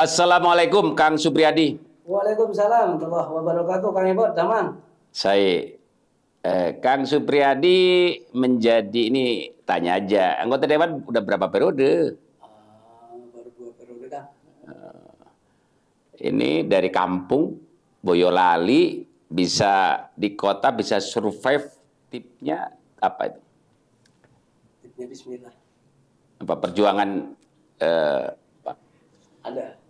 Assalamualaikum Kang Supriyadi. Waalaikumsalam warahmatullahi wabarakatuh. Kang Ebot, Daman. Saya Kang Supriyadi menjadi ini tanya aja. Anggota dewan udah berapa periode? Baru 2 periode, Kang. Ini dari kampung Boyolali bisa di kota bisa survive, tipnya apa itu? Tipnya Bismillah. Apa perjuangan Pak? Ada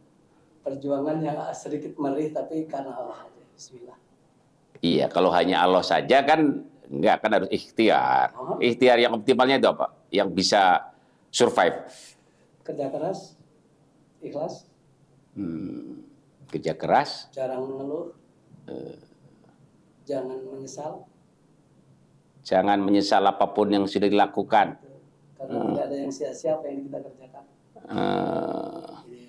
perjuangan yang sedikit merih tapi karena Allah aja. Bismillah. Iya, kalau hanya Allah saja kan enggak, kan harus ikhtiar. Ikhtiar yang optimalnya itu apa? Yang bisa survive. Kerja keras, ikhlas, Kerja keras, jarang mengeluh, jangan menyesal. jangan menyesal apapun yang sudah dilakukan. Karena tidak ada yang sia-sia apa yang kita kerjakan. Jadi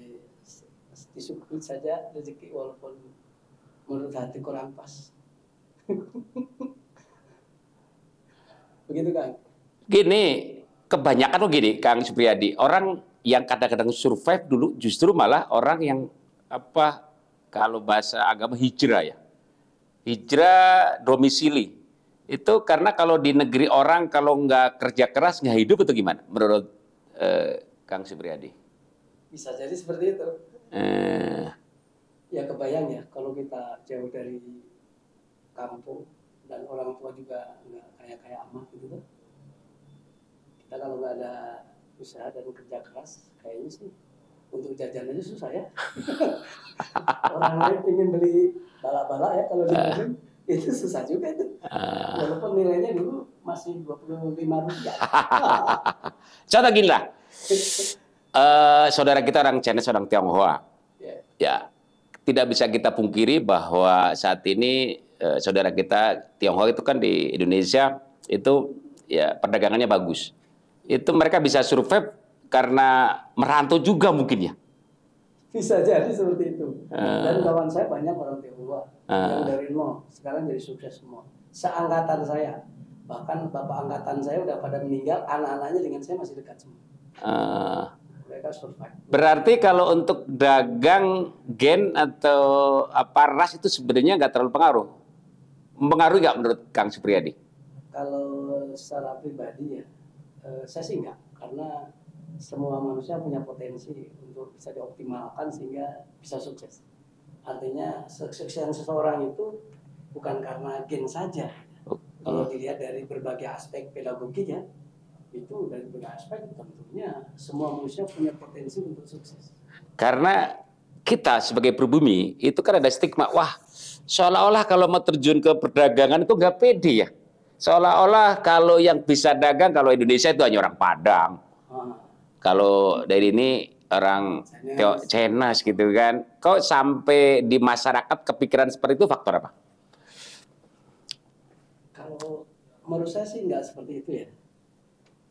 disyukuri saja rezeki walaupun menurut hati kurang pas. Begitu, Kang. Gini, kebanyakan gini, Kang Supriyadi, orang yang kadang-kadang survive dulu justru malah orang yang apa, kalau bahasa agama hijrah ya. Hijrah domisili. Itu karena kalau di negeri orang kalau nggak kerja keras nggak hidup atau gimana? Menurut Kang Supriyadi. Bisa jadi seperti itu. Ya kebayang ya kalau kita jauh dari kampung dan orang tua juga nggak kaya-kaya amat gitu tuh. Kita kalau nggak ada usaha dan kerja keras, kayaknya sih untuk jajan aja susah ya. Orang lain ingin beli bala-bala ya kalau di Bandung, itu susah juga itu. Walaupun nilainya dulu masih 25 rupiah. Contoh gini lah, saudara kita orang Chinese, orang Tionghoa, ya tidak bisa kita pungkiri bahwa saat ini saudara kita Tionghoa itu kan di Indonesia itu ya perdagangannya bagus. Itu mereka bisa survive karena merantau juga mungkin ya. Bisa jadi seperti itu. Dan kawan saya banyak orang Tionghoa yang dari nol sekarang jadi sukses semua. Seangkatan saya, bahkan bapak angkatan saya udah pada meninggal, anak-anaknya dengan saya masih dekat semua. Mereka survive. Berarti kalau untuk dagang gen atau apa ras itu sebenarnya nggak terlalu pengaruh. Mempengaruhi nggak menurut Kang Supriyadi? Kalau secara pribadi ya, saya sih enggak, karena semua manusia punya potensi untuk bisa dioptimalkan sehingga bisa sukses. Artinya kesuksesan seseorang itu bukan karena gen saja. Kalau dilihat dari berbagai aspek pedagogiknya, itu dari berbagai aspek tentunya semua manusia punya potensi untuk sukses. Karena kita sebagai pribumi itu kan ada stigma, wah seolah-olah kalau mau terjun ke perdagangan itu nggak pede ya. Seolah-olah kalau yang bisa dagang kalau Indonesia itu hanya orang Padang. Kalau dari ini orang Chinese gitu kan. Kok sampai di masyarakat kepikiran seperti itu faktor apa? Kalau menurut saya sih nggak seperti itu ya.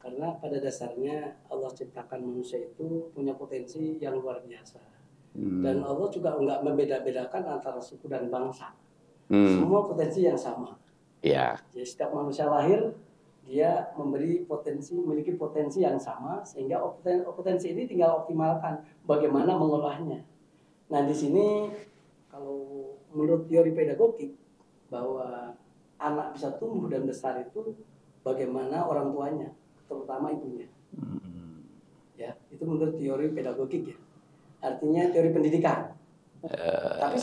Karena pada dasarnya Allah ciptakan manusia itu punya potensi yang luar biasa. Dan Allah juga nggak membeda-bedakan antara suku dan bangsa. Semua potensi yang sama. Ya. Jadi setiap manusia lahir dia memiliki potensi yang sama sehingga potensi ini tinggal optimalkan bagaimana mengolahnya. Nah di sini kalau menurut teori pedagogik bahwa anak bisa tumbuh dan besar itu bagaimana orang tuanya, terutama ibunya. Ya itu menurut teori pedagogik ya. Artinya teori pendidikan. Tapi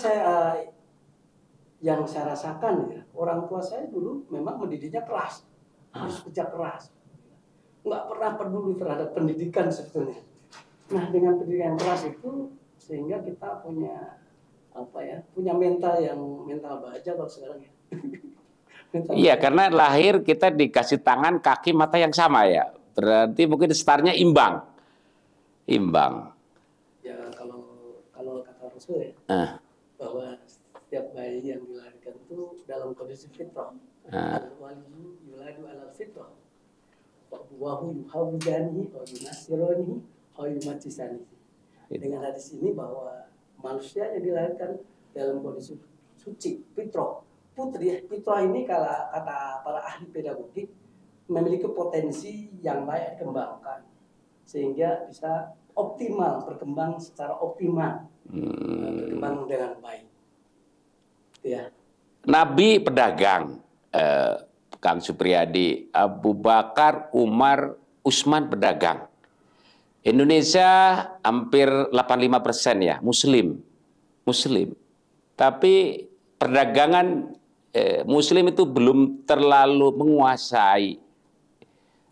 yang saya rasakan ya, orang tua saya dulu memang mendidiknya keras, harus kerja keras, nggak pernah peduli terhadap pendidikan sebetulnya. Nah dengan pendidikan keras itu sehingga kita punya punya mental baja kalau sekarang ya. Iya karena lahir kita dikasih tangan, kaki, mata yang sama ya, berarti mungkin startnya imbang. Ya kalau kata Rasul ya, bahwa setiap bayi yang dilahirkan itu dalam kondisi fitrah. Al-walidu yuladu alal fitrah. Wahu yuhawidanihi wa yunasironihi wa yumatisanihi. Dengan hadis ini bahwa manusia yang dilahirkan dalam kondisi suci, fitrah. Putri, fitrah ini kata para ahli pedagogik memiliki potensi yang layak dikembangkan. sehingga bisa optimal, berkembang secara optimal, berkembang dengan baik. Ya. Nabi pedagang, Kang Supriyadi, Abu Bakar, Umar, Utsman pedagang. Indonesia hampir 85% ya Muslim. Tapi perdagangan Muslim itu belum terlalu menguasai.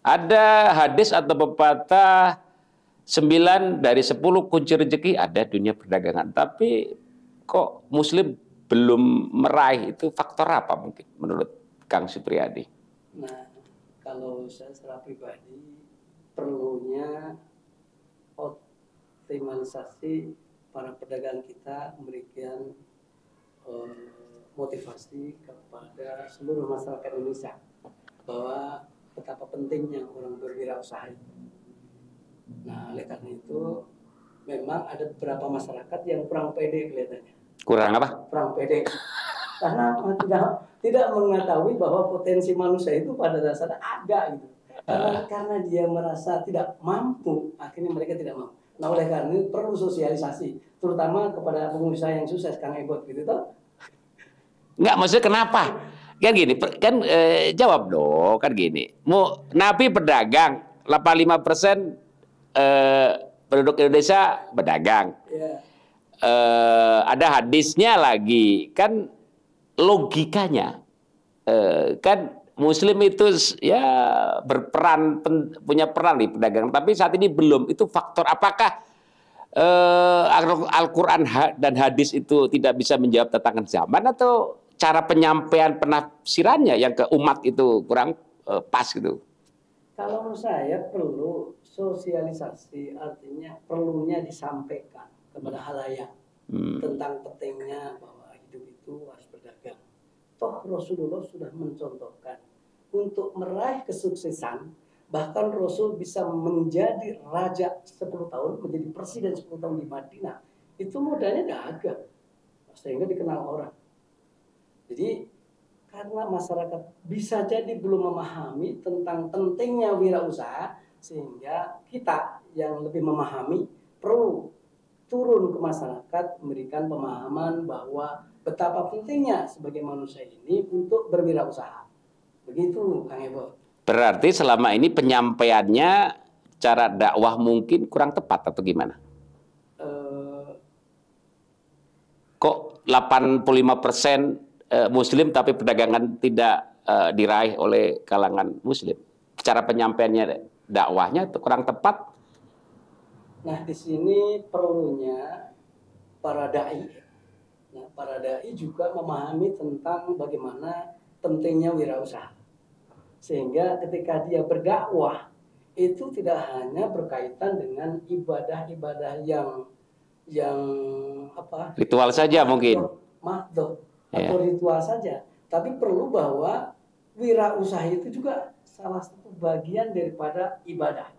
Ada hadis atau pepatah 9 dari 10 kunci rezeki ada dunia perdagangan. Tapi kok Muslim belum meraih, itu faktor apa mungkin menurut Kang Supriyadi? Nah, kalau saya secara pribadi perlunya optimalisasi para pedagang kita, memberikan motivasi kepada seluruh masyarakat Indonesia bahwa betapa pentingnya orang berwirausaha itu. Nah, oleh karena itu memang ada beberapa masyarakat yang kurang pede kelihatannya. Kurang apa? Kurang pede. Karena tidak mengetahui bahwa potensi manusia itu pada dasarnya ada gitu. Karena dia merasa tidak mampu, akhirnya mereka tidak mampu. Nah, oleh karena itu perlu sosialisasi, terutama kepada pengusaha yang sukses, Kang Ebot, gitu toh? Enggak, maksudnya kenapa? Kan gini, kan jawab dong, kan gini. Nabi pedagang, 85% penduduk Indonesia pedagang. Yeah. Ada hadisnya lagi, kan logikanya, kan Muslim itu ya punya peran di pedagang, tapi saat ini belum. Itu faktor apakah Al-Quran dan hadis itu tidak bisa menjawab tantangan zaman, atau cara penyampaian penafsirannya yang ke umat itu kurang pas gitu? Kalau menurut saya perlu sosialisasi, artinya perlunya disampaikan kepada halayak tentang pentingnya bahwa hidup itu harus berdagang. Toh Rasulullah sudah mencontohkan untuk meraih kesuksesan, bahkan Rasul bisa menjadi raja 10 tahun, menjadi presiden 10 tahun di Madinah, itu modalnya dagang, sehingga dikenal orang. Jadi karena masyarakat bisa jadi belum memahami tentang pentingnya wirausaha, sehingga kita yang lebih memahami perlu turun ke masyarakat, memberikan pemahaman bahwa betapa pentingnya sebagai manusia ini untuk berwirausaha. Begitu, Kang Ebo. Berarti selama ini penyampaiannya, cara dakwah mungkin kurang tepat atau gimana? Kok 85% Muslim tapi perdagangan tidak diraih oleh kalangan Muslim? Cara penyampaiannya, dakwahnya itu kurang tepat? Nah, di sini perlunya para dai. Nah, para dai juga memahami tentang bagaimana pentingnya wirausaha. Sehingga ketika dia berdakwah, itu tidak hanya berkaitan dengan ibadah-ibadah yang apa? Ritual saja mungkin. Mahdoh atau ritual saja. Tapi perlu bahwa wirausaha itu juga salah satu bagian daripada ibadah.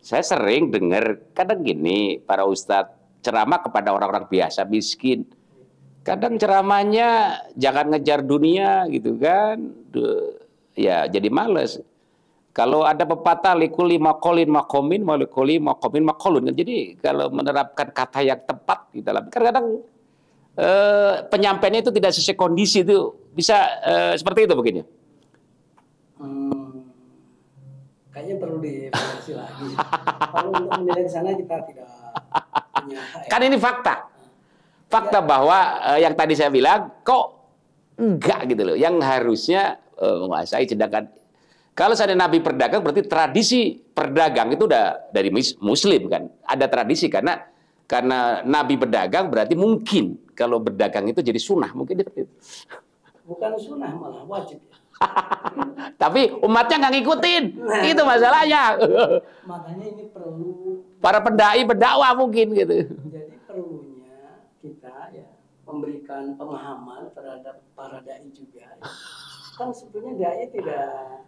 Saya sering dengar kadang gini, para ustadz ceramah kepada orang-orang biasa miskin. Kadang ceramahnya jangan ngejar dunia gitu kan. Ya jadi males. Kalau ada pepatah likuli makolin makomin, malikuli makomin makolun. Jadi kalau menerapkan kata yang tepat di dalam, kadang-kadang penyampaiannya itu tidak sesuai kondisi, itu bisa seperti itu begini. Kayaknya perlu dievaluasi lagi. Kalau untuk menilai ke sana kita tidak punya. Kan ini fakta. Fakta bahwa yang tadi saya bilang kok enggak gitu loh. Yang harusnya menguasai, sedangkan kalau saya Nabi perdagang berarti tradisi perdagang itu udah dari Muslim kan. Ada tradisi karena Nabi berdagang berarti mungkin kalau berdagang itu jadi sunnah, mungkin itu. Bukan sunnah, malah wajib ya. Tapi umatnya nggak ngikutin, itu masalahnya. Makanya ini perlu para pendai berdakwah mungkin gitu. Jadi perlunya kita ya memberikan pemahaman terhadap para dai juga. Ya. Kan sebetulnya dai tidak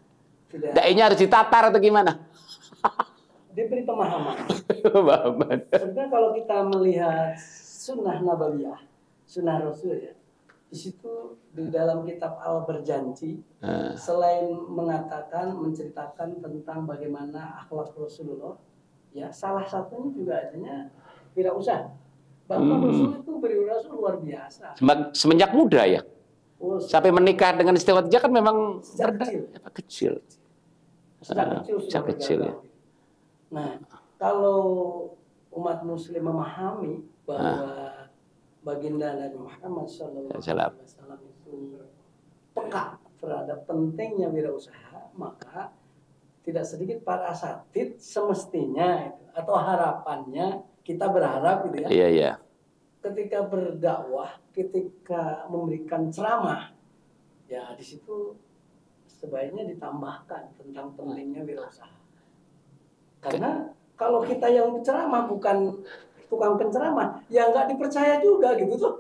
dai-nya harus ditatar atau gimana? Diberi pemahaman. Sebenarnya kalau kita melihat sunnah nabawiyah, sunnah Rasul ya, di situ di dalam kitab Al-Berjanji, selain menceritakan tentang bagaimana akhlak Rasulullah ya salah satunya juga adanya wirausaha. Bahkan Rasul itu berwirausaha luar biasa. Semenjak muda ya? Oh, Sampai menikah dengan Siti Khadijah kan memang sejak kecil. Kecil. Sejak kecil sudah Sejak kecil ya. Nah, kalau umat muslim memahami bahwa baginda Nabi Muhammad SAW itu peka terhadap pentingnya wirausaha, maka tidak sedikit para asatid semestinya itu, atau harapannya kita berharap gitu ya. Iya, iya. Ketika berdakwah, ketika memberikan ceramah, ya di situ sebaiknya ditambahkan tentang pentingnya wirausaha. Karena kalau kita yang ceramah bukan tukang penceramah, ya nggak dipercaya juga gitu tuh.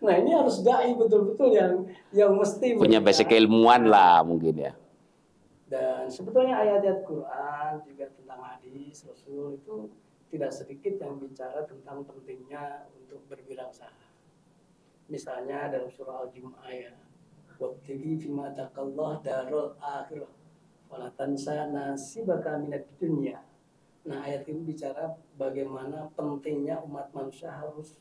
Nah ini harus dai betul-betul yang mesti punya basic keilmuan lah mungkin ya. Dan sebetulnya ayat-ayat Quran juga tentang hadis Rasul itu tidak sedikit yang bicara tentang pentingnya untuk berwirausaha. Misalnya dalam surah Al-Jumu'ah ya, wabtaghi fima ataqallah darul akhirah wala tansa nasibaka minad dunya. Nah, ayat ini bicara bagaimana pentingnya umat manusia harus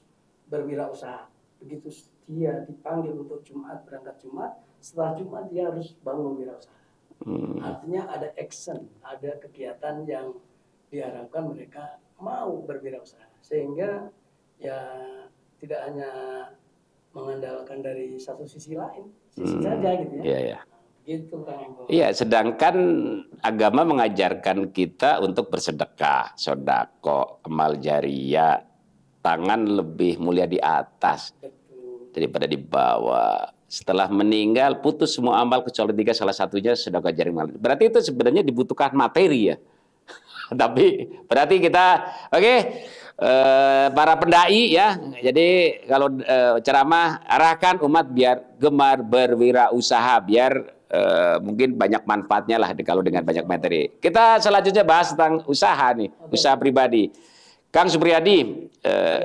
berwirausaha. Begitu dia dipanggil untuk Jumat, berangkat Jumat, setelah Jumat dia harus bangun wirausaha. Artinya ada action, ada kegiatan yang diharapkan mereka mau berwirausaha. Sehingga ya tidak hanya mengandalkan dari satu sisi lain, sisi saja gitu ya. Iya, iya. Gitu Kang. Iya, sedangkan agama mengajarkan kita untuk bersedekah, sodako, amal jariyah, tangan lebih mulia di atas daripada di bawah. Setelah meninggal putus semua amal kecuali 3, salah satunya sedekah jariyah. Berarti itu sebenarnya dibutuhkan materi ya. Tapi berarti kita para pendai ya. Jadi kalau ceramah arahkan umat biar gemar berwirausaha, biar mungkin banyak manfaatnya lah kalau dengan banyak materi. Kita selanjutnya bahas tentang usaha nih, usaha pribadi. Kang Supriyadi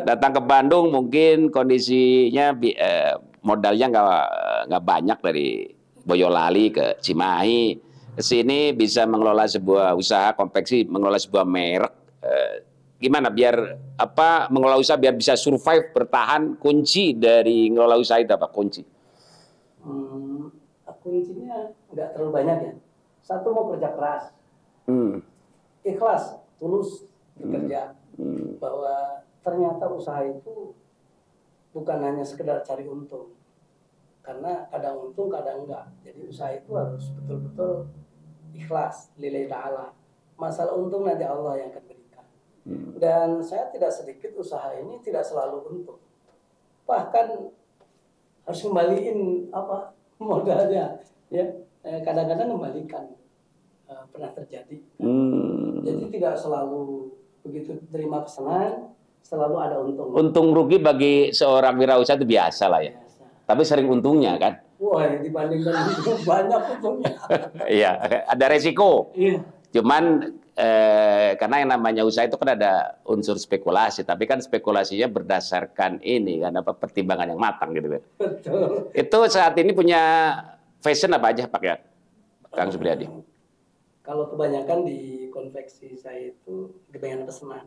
datang ke Bandung, mungkin kondisinya modalnya nggak banyak dari Boyolali ke Cimahi. Ke sini bisa mengelola sebuah usaha konveksi, mengelola sebuah merek. Gimana biar mengelola usaha biar bisa survive, bertahan? Kunci dari mengelola usaha itu apa? Kunci? Kuncinya nggak terlalu banyak ya. Satu, mau kerja keras, ikhlas, tulus bekerja, bahwa ternyata usaha itu bukan hanya sekedar cari untung, karena kadang untung kadang enggak. Jadi usaha itu harus betul-betul ikhlas lillahi ta'ala. Masalah untung nanti Allah yang akan berikan. Dan saya tidak sedikit usaha ini tidak selalu untung, bahkan harus kembaliin modalnya ya. Kadang-kadang kembalikan, pernah terjadi. Jadi tidak selalu begitu terima pesanan selalu ada untung. Untung rugi bagi seorang wirausaha itu biasa lah ya. Biasa. Tapi sering untungnya kan. Wah, dibandingkan banyak untungnya. Iya, ada resiko. Iya. Cuman karena yang namanya usaha itu kan ada unsur spekulasi, tapi kan spekulasinya berdasarkan ini kan pertimbangan yang matang gitu kan. Betul. Itu saat ini punya fashion apa aja Pak ya, Kang Supriyadi? Kalau kebanyakan di konveksi saya itu kebanyakan pesanan.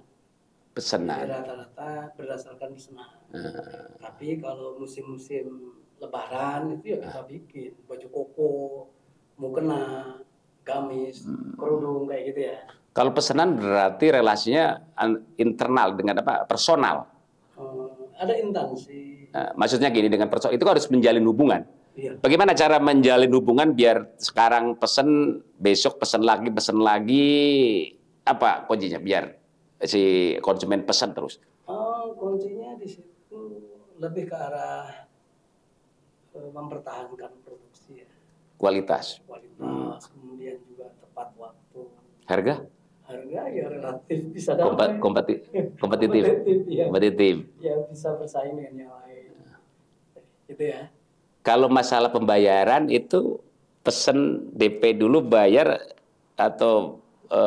Pesanan. Rata-rata berdasarkan pesanan. Tapi kalau musim-musim Lebaran itu ya kita bikin baju koko, mukena, gamis, kerudung kayak gitu ya. Kalau pesanan berarti relasinya internal dengan personal. Ada intansi. Maksudnya gini, dengan personal itu harus menjalin hubungan. Iya. Bagaimana cara menjalin hubungan biar sekarang pesen, besok pesen lagi, apa kuncinya biar si konsumen pesan terus? Kuncinya di situ lebih ke arah mempertahankan produksi ya. Kualitas. Kemudian juga tepat waktu. Harga ya relatif bisa dapat. Kompetitif. Ya. Kompetitif. Ya bisa bersaing dengan yang lain. Gitu ya. Kalau masalah pembayaran itu pesen DP dulu bayar atau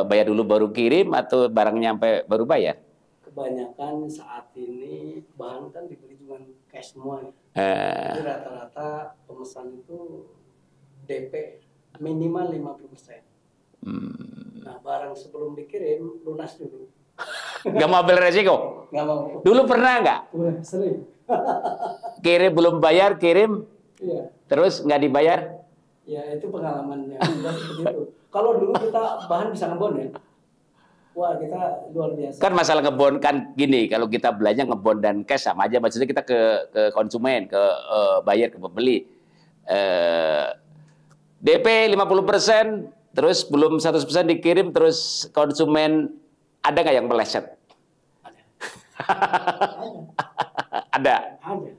bayar dulu baru kirim atau barang nyampe baru bayar? Kebanyakan saat ini bahan kan dibeli cuma cash semua ya. Jadi rata-rata pemesan itu DP minimal 50%. Nah, barang sebelum dikirim lunas dulu. Nggak mau ambil resiko. Nggak mau. Dulu pernah nggak? Sering. Kirim belum bayar, kirim, Iya. terus nggak dibayar? Ya itu pengalamannya. Sudah seperti itu. Kalau dulu kita bahan bisa ngebon ya. Wah, kita luar biasa. Kan masalah ngebon kan gini, kalau kita belanja ngebon dan cash sama aja, maksudnya kita ke konsumen, ke buyer, ke pembeli. DP 50%, terus belum 100% dikirim, terus konsumen ada nggak yang meleset? Ada. Ada. Ada.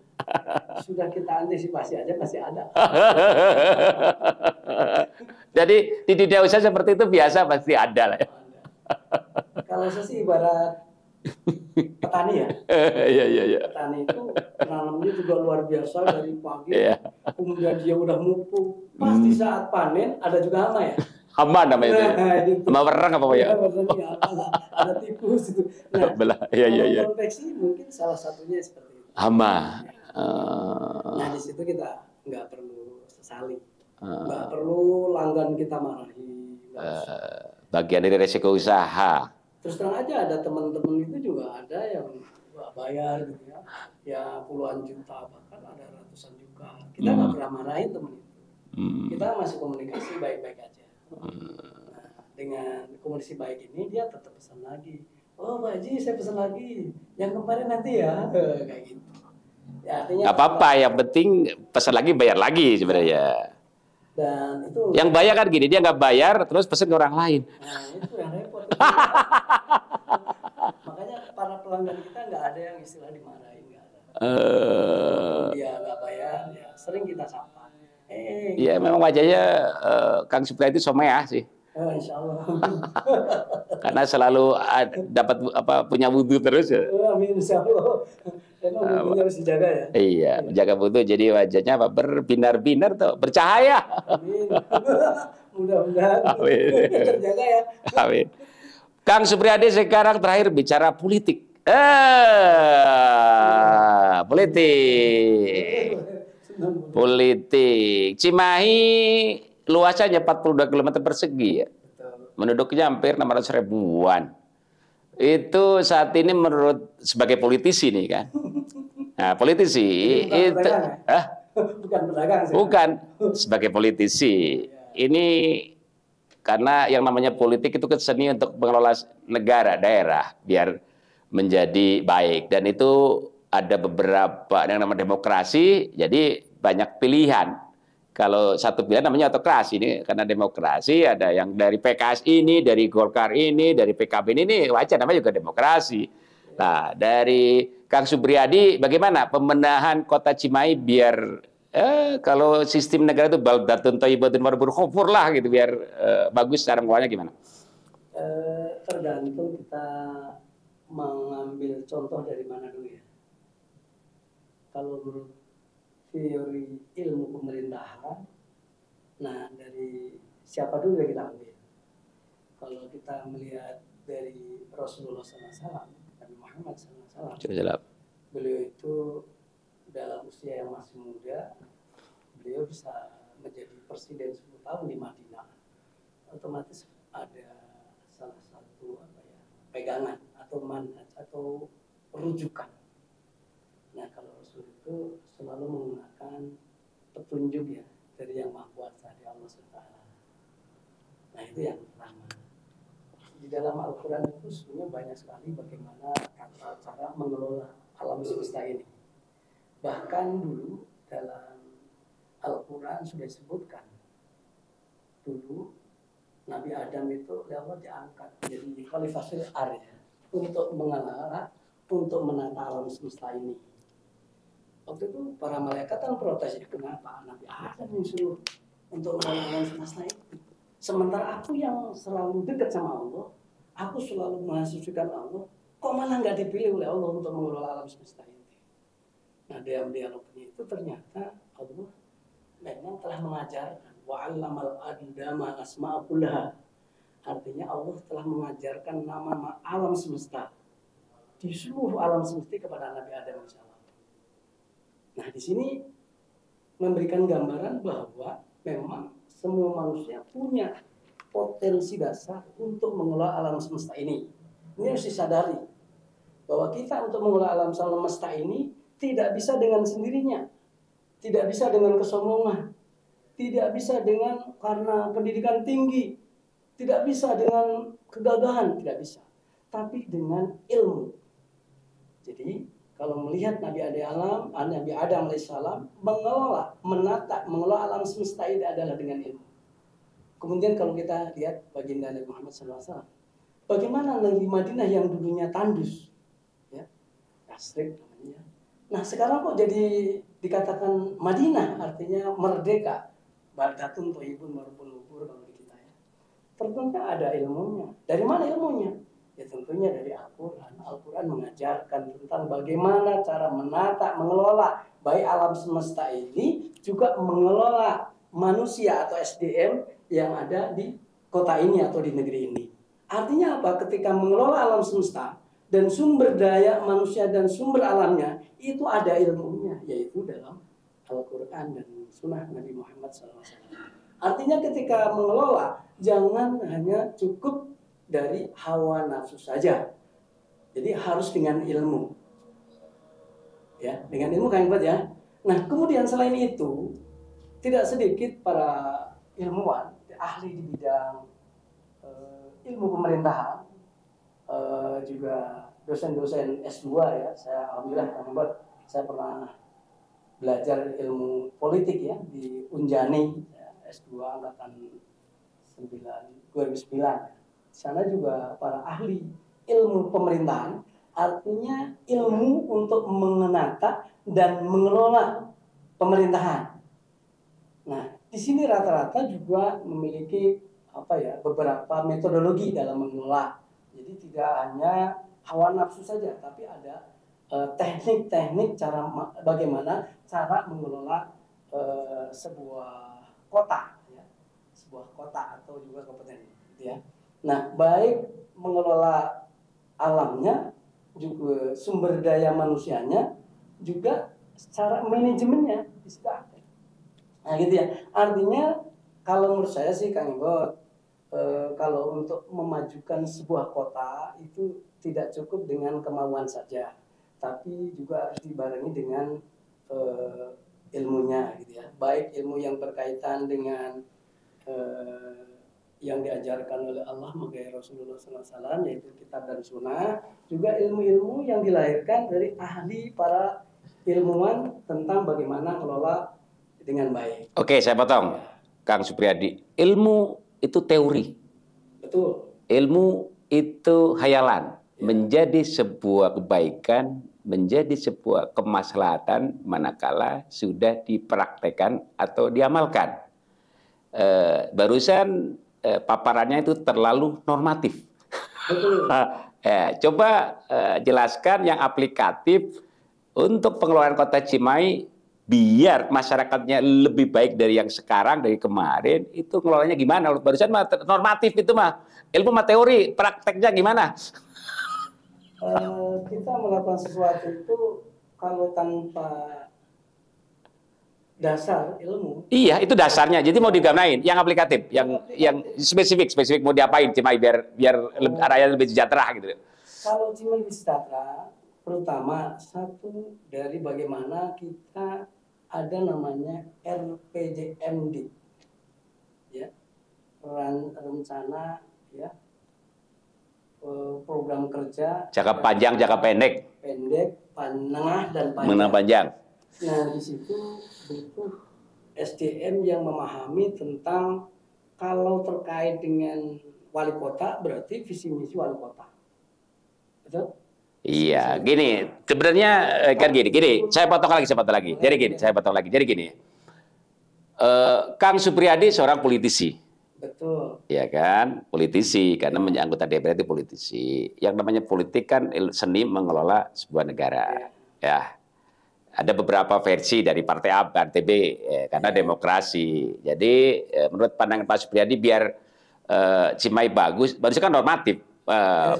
Sudah kita antisipasi aja pasti ada. Jadi di dunia usaha seperti itu biasa pasti ada lah ya. Kalau saya sih ibarat petani ya. Iya. Petani itu nanamnya juga luar biasa dari pagi. Iya. Kemudian dia udah mupuk. Pasti saat panen ada juga hama ya. Hama namanya itu. Itu. Hama wereng apa ya? Ada tikus itu. Nah, iya. konveksi mungkin salah satunya seperti itu. Hama. Nah di situ kita nggak perlu sesali, nggak perlu langgan kita marahi. Bagian dari resiko usaha. Terus terang aja ada teman-teman itu juga ada yang nggak bayar gitu ya, ya puluhan juta bahkan ada ratusan juta. Kita nggak pernah marahin teman itu. Kita masih komunikasi baik-baik aja. Nah, dengan komunikasi baik ini dia tetap pesan lagi. Oh Pak Haji saya pesan lagi, yang kemarin nanti ya, kayak gitu. Ya, artinya nggak apa-apa, yang penting pesan lagi bayar lagi sebenarnya. Dan itu yang bayar kan gini, dia nggak bayar terus pesan ke orang lain. Nah itu yang repot. Makanya para pelanggan kita nggak ada yang istilah dimarahin, nggak ada. Dia nggak bayar, ya sering kita sapa. Iya memang wajahnya Kang Supra itu someah sih. Insya Allah. Karena selalu dapat punya wudhu terus ya. Amin insya Allah. Emang wudhunya harus dijaga ya. Iya, menjaga wudhu jadi wajahnya berbinar-binar tuh, bercahaya. Amin. Mudah-mudahan terjaga ya. Amin. Kang Supriyadi sekarang terakhir bicara politik. Politik. Cimahi luasnya 42 km persegi ya. Penduduknya hampir 600 ribuan. Itu saat ini menurut sebagai politisi nih kan. Nah, politisi itu bukan pedagang sih. Bukan sebagai politisi. Ini karena yang namanya politik itu seni untuk mengelola negara, daerah biar menjadi baik, dan itu ada beberapa yang namanya demokrasi, jadi banyak pilihan. Kalau satu pilihan namanya autokrasi, ini karena demokrasi ada yang dari PKS ini, dari Golkar ini, dari PKB ini wajar namanya juga demokrasi. Nah, dari Kang Supriyadi bagaimana pembenahan Kota Cimahi biar kalau sistem negara itu baldatun thayyibatun wa rabbul ghafur lah gitu biar bagus, cara mengelolanya gimana? Tergantung kita mengambil contoh dari mana dulu ya. Kalau menurut teori ilmu pemerintahan, nah dari siapa dulu yang kita ambil? Kalau kita melihat dari Rasulullah SAW, Nabi Muhammad SAW, beliau itu dalam usia yang masih muda, beliau bisa menjadi presiden 10 tahun di Madinah. Otomatis ada salah satu pegangan atau manhaj atau rujukan. Nah kalau Rasul itu selalu menggunakan petunjuk ya dari Yang Maha Kuasa, dari Allah SWT. Nah itu yang pertama. Di dalam Al-Quran itu sebenarnya banyak sekali bagaimana cara mengelola alam semesta ini. Bahkan dulu dalam Al-Quran sudah disebutkan, dulu Nabi Adam itu Allah diangkat menjadi khalifah fil ardh untuk mengelola, untuk menata alam semesta ini. Waktu itu para malaikat kan protes, kenapa Nabi Adam yang suruh untuk mengelola alam semesta ini? Sementara aku yang selalu dekat sama Allah, aku selalu mensucikan Allah, kok malah nggak dipilih oleh Allah untuk mengelola alam semesta ini? Nah, dialognya itu ternyata Allah memang telah mengajarkan wa'allamal adama asma'a kullaha. Artinya Allah telah mengajarkan nama alam semesta di seluruh alam semesta kepada Nabi Adam AS. Nah, di sini memberikan gambaran bahwa memang semua manusia punya potensi dasar untuk mengelola alam semesta ini. Ini harus disadari bahwa kita untuk mengelola alam semesta ini tidak bisa dengan sendirinya, tidak bisa dengan kesombongan, tidak bisa dengan karena pendidikan tinggi, tidak bisa dengan kegagahan, tidak bisa, tapi dengan ilmu. Jadi kalau melihat Nabi Adam alaihissalam mengelola, menata, mengelola alam semesta ini adalah dengan ilmu. Kemudian kalau kita lihat baginda Nabi Muhammad SAW, bagaimana negeri Madinah yang dulunya tandus, ya, Yasrib namanya. Nah sekarang kok jadi dikatakan Madinah, artinya merdeka. Baldatun thayyibun marfun luhur kalau di kita ya. Tentunya ada ilmunya. Dari mana ilmunya? Ya tentunya dari Al-Quran. Al-Quran mengajarkan tentang bagaimana cara menata, mengelola baik alam semesta ini, juga mengelola manusia atau SDM yang ada di kota ini atau di negeri ini. Artinya apa? Ketika mengelola alam semesta dan sumber daya manusia dan sumber alamnya, itu ada ilmunya, yaitu dalam Al-Quran dan Sunnah Nabi Muhammad SAW. Artinya ketika mengelola, jangan hanya cukup dari hawa nafsu saja. Jadi harus dengan ilmu. Ya, dengan ilmu kan ya. Nah, kemudian selain itu, tidak sedikit para ilmuwan, ahli di bidang ilmu pemerintahan, juga dosen-dosen S2 ya. Saya alhamdulillah saya pernah belajar ilmu politik ya di Unjani ya, S2 angkatan 2009. Di sana juga para ahli ilmu pemerintahan, artinya ilmu untuk menata dan mengelola pemerintahan. Nah, di sini rata-rata juga memiliki beberapa metodologi dalam mengelola. Jadi tidak hanya hawa nafsu saja, tapi ada teknik-teknik bagaimana cara mengelola sebuah kota, ya, sebuah kota atau juga kabupaten, ya. Nah, baik mengelola alamnya, juga sumber daya manusianya, juga cara manajemennya bisa. Nah, gitu ya. Artinya kalau menurut saya sih, Kang Ibo, kalau untuk memajukan sebuah kota itu tidak cukup dengan kemauan saja, tapi juga harus dibarengi dengan ilmunya, gitu ya. Baik ilmu yang berkaitan dengan yang diajarkan oleh Allah melalui Rasulullah SAW, yaitu kitab dan sunnah, juga ilmu-ilmu yang dilahirkan dari ahli para ilmuwan tentang bagaimana mengelola dengan baik. Oke, saya potong, Kang Supriyadi. Ilmu itu teori. Betul. Ilmu itu hayalan. Ya. Menjadi sebuah kebaikan, menjadi sebuah kemaslahatan manakala sudah dipraktekkan atau diamalkan. Barusan paparannya itu terlalu normatif. Betul. Coba jelaskan yang aplikatif untuk pengelolaan kota Cimahi biar masyarakatnya lebih baik dari yang sekarang, dari kemarin. Itu ngelolanya gimana? Barusan mah normatif itu mah. Ilmu mah teori, prakteknya gimana? Kita melakukan sesuatu itu kalau tanpa dasar ilmu. Iya, itu dasarnya. Jadi mau digamnain yang aplikatif, yang spesifik mau diapain Cimahi biar rakyat lebih sejahtera gitu. Kalau Cimahi lebih sejahtera, terutama satu dari bagaimana kita ada namanya RPJMD, ya, rencana, ya, program kerja. Jangka panjang, jangka pendek. Menengah dan panjang. Menengah panjang. Nah, di situ butuh SDM yang memahami tentang kalau terkait dengan wali kota berarti visi misi wali kota. Betul? Iya, gini. Sebenarnya kan gini. Saya potong lagi. Jadi gini. Kang Supriyadi seorang politisi. Betul. Ya kan, politisi karena menjadi anggota DPR itu politisi. Yang namanya politik kan seni mengelola sebuah negara. Ya. Ada beberapa versi dari partai A, partai B, karena demokrasi. Jadi menurut pandangan Pak Supriyadi biar Cimahi bagus kan normatif.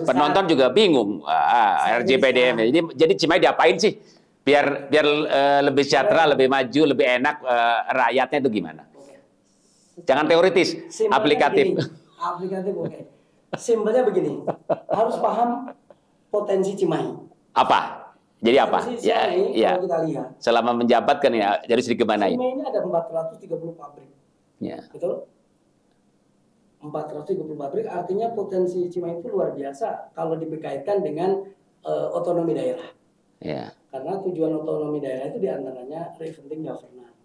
Penonton juga bingung. RJPDM. Jadi Cimahi diapain sih? Biar lebih sejahtera, lebih maju, lebih enak rakyatnya itu gimana? Jangan teoritis, aplikatif. aplikatif oke. Simpelnya begini, harus paham potensi Cimahi. Apa? Jadi apa? Potensi Ya, Cimahi, ya. kalau kita lihat. Selama menjabat kan ya, jadi sedikit mana Cimahi ini ada 430 pabrik. Ya. Betul? 430 pabrik, artinya potensi Cimahi itu luar biasa kalau dikaitkan dengan otonomi daerah. Ya. Karena tujuan otonomi daerah itu diantaranya reventing governance.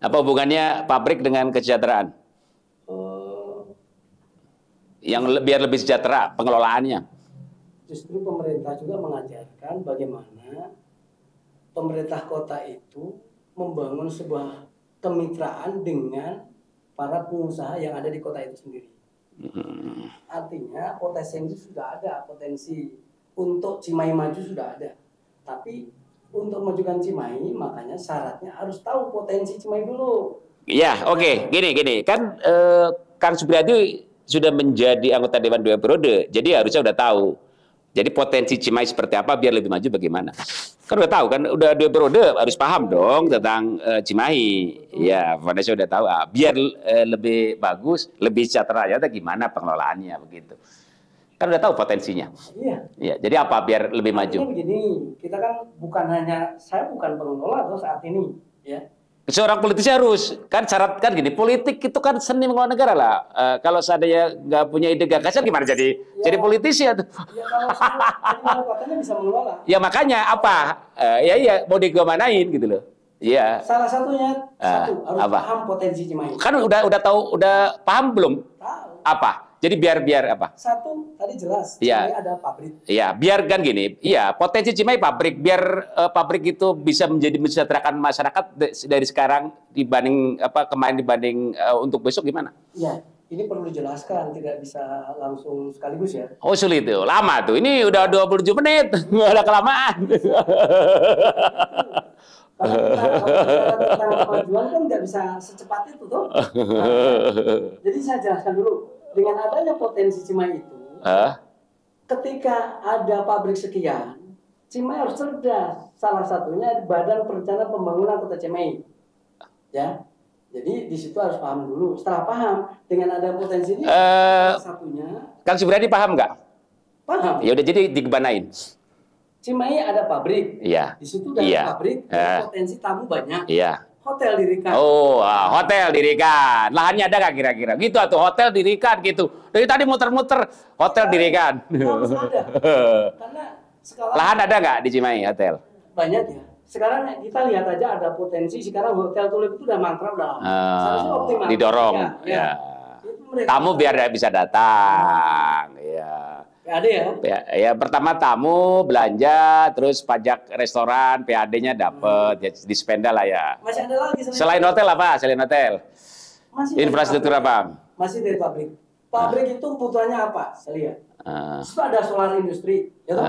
Apa hubungannya pabrik dengan kesejahteraan? Biar lebih sejahtera pengelolaannya. Justru pemerintah juga mengajarkan bagaimana pemerintah kota itu membangun sebuah kemitraan dengan para pengusaha yang ada di kota itu sendiri. Artinya potensi sudah ada, potensi untuk Cimahi maju sudah ada. Tapi untuk memajukan Cimahi, makanya syaratnya harus tahu potensi Cimahi dulu. Iya, oke. Gini. Kan Kang Supriyadi sudah menjadi anggota Dewan 2 periode, jadi harusnya udah tahu. Jadi potensi Cimahi seperti apa biar lebih maju bagaimana? Kan udah tahu kan, udah 2 periode harus paham dong tentang Cimahi. Ya, saya udah tahu. Biar lebih bagus, lebih sejahtera ya, gimana pengelolaannya begitu. Kan udah tahu potensinya. Iya. Ya, jadi apa biar lebih maju? Begini, kita kan saya bukan pengelola atau saat ini, ya. Seorang politisi harus, kan syarat kan gini, politik itu kan seni mengelola negara lah. Kalau seandainya nggak punya ide gagasan gimana jadi politisi atau? Ya kalau katanya bisa mengelola. Ya makanya apa? Ya mau digimanain gitu loh. Iya. Salah satunya harus paham potensi Cimahi. Kan udah paham belum? Tahu. Apa? Jadi biar apa? Satu tadi jelas, Cimahi ada pabrik. Iya, biar kan gini. Iya, potensi Cimahi pabrik, biar pabrik itu bisa menjadi mensejahterakan masyarakat dari sekarang dibanding kemarin dibanding untuk besok gimana? Iya, ini perlu dijelaskan, tidak bisa langsung sekaligus ya. Oh sulit tuh, lama tuh. Ini udah 27 menit, nggak ada kelamaan. Kalau tentang kemajuan kan nggak bisa secepat itu tuh. Jadi saya jelaskan dulu. Dengan adanya potensi Cimahi itu, ketika ada pabrik sekian, Cimahi harus cerdas. Salah satunya Badan Perencanaan Pembangunan Kota Cimahi. Ya, jadi di situ harus paham dulu. Setelah paham, dengan ada potensi ini, salah satunya. Kang Supriyadi paham nggak? Paham. Ya udah jadi digimanain. Cimahi ada pabrik. Iya. Di situ ada pabrik, potensi tamu banyak. Iya. Hotel dirikan. Oh, hotel dirikan. Lahannya ada nggak kira-kira? Gitu atau hotel dirikan gitu. Dari tadi muter-muter hotel dirikan. Harus ada. Karena sekarang lahan ada nggak di Cimahi hotel? Banyak ya. Sekarang kita lihat aja ada potensi sekarang hotel Tulip itu udah mangkrak dah. Seharusnya optimal. Didorong. Ya. Tamu biar bisa datang. Ya. PAD ya? Ya pertama tamu belanja, terus pajak restoran, PAD-nya dapat, ya dispenda lah ya. Masih ada lagi selain hotel apa? Selain hotel? Infrastruktur apa? Masih dari pabrik. Pabrik itu kebutuhannya apa? Saya lihat. Itu ada solar industri, ya toh?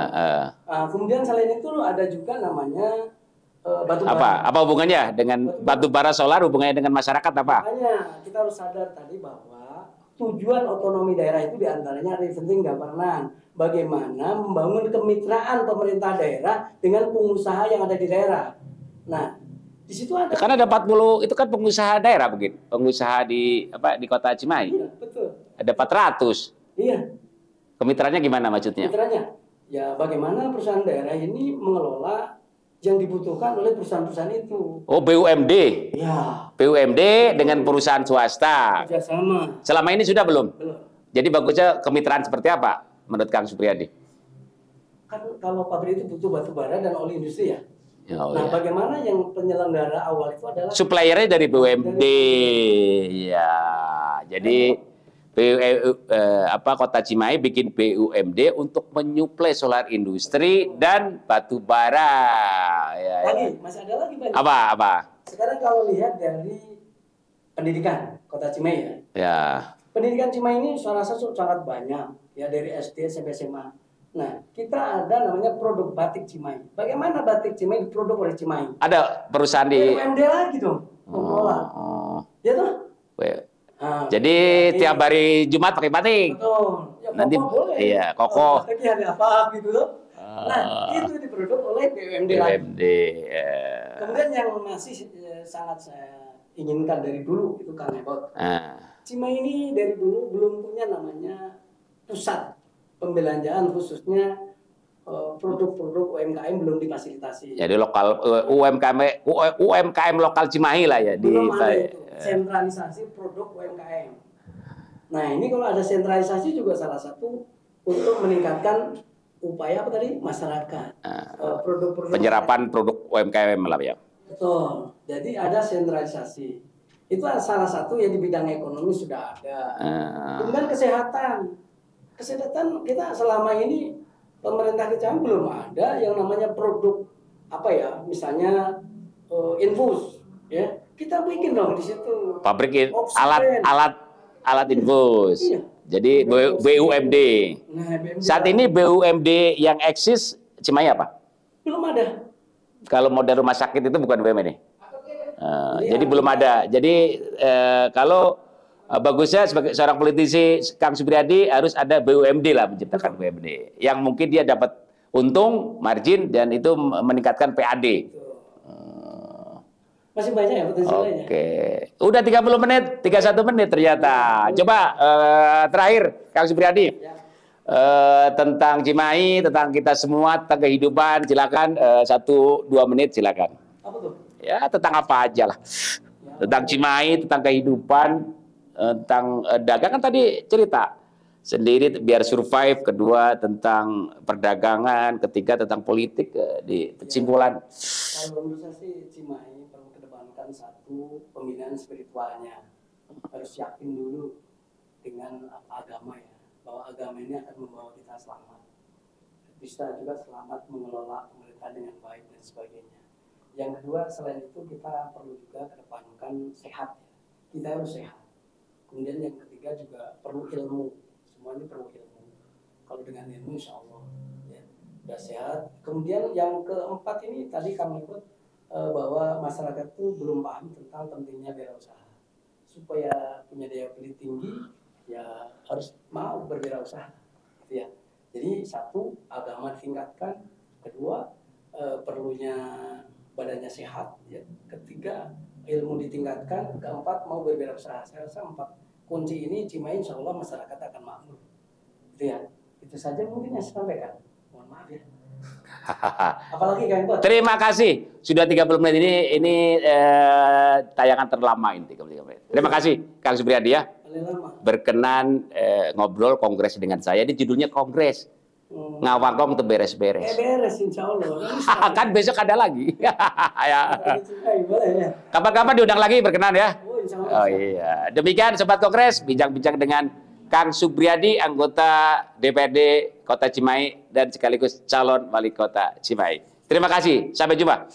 Kemudian selain itu ada juga namanya batu bara. Apa hubungannya dengan batu bara solar? Hubungannya dengan masyarakat apa? Makanya kita harus sadar tadi bahwa tujuan otonomi daerah itu diantaranya reventing governance. Bagaimana membangun kemitraan pemerintah daerah dengan pengusaha yang ada di daerah. Nah, di situ ada. Karena ada 40 itu kan pengusaha daerah begitu. Pengusaha di kota Cimahi. Iya, betul. Ada 400. Iya. Kemitraannya gimana maksudnya? Kemitraannya, ya bagaimana perusahaan daerah ini mengelola yang dibutuhkan oleh perusahaan-perusahaan itu. Oh, BUMD. Ya. BUMD dengan perusahaan swasta. Kerjasama. Selama ini sudah belum? Belum. Jadi bagusnya kemitraan seperti apa menurut Kang Supriyadi? Kan kalau pabrik itu butuh batu bara dan oli industri ya. Nah, bagaimana yang penyelenggara awal itu adalah suppliernya dari BUMD. Ya. Jadi Kota Cimahi bikin BUMD untuk menyuplai solar industri dan batu bara. Masih ada lagi banyak. Apa? Sekarang kalau lihat dari pendidikan Kota Cimahi ya. Ya. Pendidikan Cimahi ini saya rasa sangat banyak ya, dari SD sampai SMA. Nah, kita ada namanya produk batik Cimahi. Bagaimana batik Cimahi diproduk oleh Cimahi? Ada perusahaan di BUMD lagi dong. Ya toh? Jadi tiap hari Jumat pakai batik. Betul. Ya, nanti boleh. Iya, koko. Batik hari apa gitu loh. Nah, itu diproduk oleh BUMD lagi. Kemudian yang masih sangat saya inginkan dari dulu itu Kang Ebot. Cimahi ini dari dulu belum punya namanya pusat pembelanjaan khususnya produk-produk UMKM belum difasilitasi. Jadi lokal UMKM lokal Cimahi lah ya. Belum ada itu sentralisasi produk UMKM. Nah ini kalau ada sentralisasi juga salah satu untuk meningkatkan upaya apa tadi masyarakat. Produk-produk penyerapan produk UMKM lah ya. Betul. Jadi ada sentralisasi. Itu salah satu yang di bidang ekonomi sudah ada. Kemudian kesehatan. Kesehatan kita selama ini pemerintah kita belum ada yang namanya produk apa ya, misalnya infus, ya kita bikin dong di situ. Pabrik alat infus. Iya. Jadi BUMD. Nah, BUMD. Saat ini BUMD yang eksis Cimahi apa? Belum ada. Kalau model rumah sakit itu bukan BUMD. Jadi belum ada. Jadi kalau bagusnya sebagai seorang politisi Kang Suprijadi harus ada BUMD lah, menciptakan BUMD yang mungkin dia dapat untung, margin, dan itu meningkatkan PAD. Masih banyak ya potensinya. Oke. Udah 30 menit, 31 menit ternyata. Coba terakhir Kang Suprijadi. Ya. Tentang Cimahi, tentang kita semua, tentang kehidupan, silakan 1-2 menit silakan. Apa tuh? Ya, tentang apa aja lah. Ya, tentang Cimahi, tentang kehidupan, tentang dagang kan tadi cerita sendiri biar survive, kedua tentang perdagangan, ketiga tentang politik di kesimpulan. Ya, kalau menurut saya sih Cimahi perlu kedepankan satu pembinaan spiritualnya. Harus yakin dulu dengan agama ya, bahwa agama ini akan membawa kita selamat. Bisa juga selamat mengelola pemerintahan dengan baik dan sebagainya. Yang kedua, selain itu kita perlu juga kedepankan sehat ya. Kita harus sehat. Kemudian yang ketiga juga perlu ilmu. Semuanya perlu ilmu. Kalau dengan ilmu insya Allah ya, sudah sehat. Kemudian yang keempat ini tadi kami ikut bahwa masyarakat itu belum paham tentang pentingnya wirausaha. Supaya punya daya beli tinggi ya harus mau berwirausaha. Gitu ya. Jadi satu, agama ditingkatkan. Kedua, perlunya badannya sehat, ya. Ketiga, ilmu ditingkatkan. Keempat, mau berwirausaha. Saya rasa 4 kunci ini Cimahi insya Allah masyarakat akan makmur. Itu ya. Itu saja mungkin yang saya sampaikan. Mohon maaf ya. Apalagi kan Pak? Terima kasih. Sudah 30 menit ini tayangan terlama ini 30 menit. Terima kasih Kang Suprijadi ya. Berkenan ngobrol kongres dengan saya. Ini judulnya kongres. Ngawangkong tuh beres-beres. Beres insya Allah. Kan besok ada lagi. Kapan-kapan diundang lagi berkenan ya. Oh iya. Demikian Sobat Kongres, bincang-bincang dengan Kang Suprijadi, anggota DPRD Kota Cimahi dan sekaligus calon wali kota Cimahi. Terima kasih. Sampai jumpa.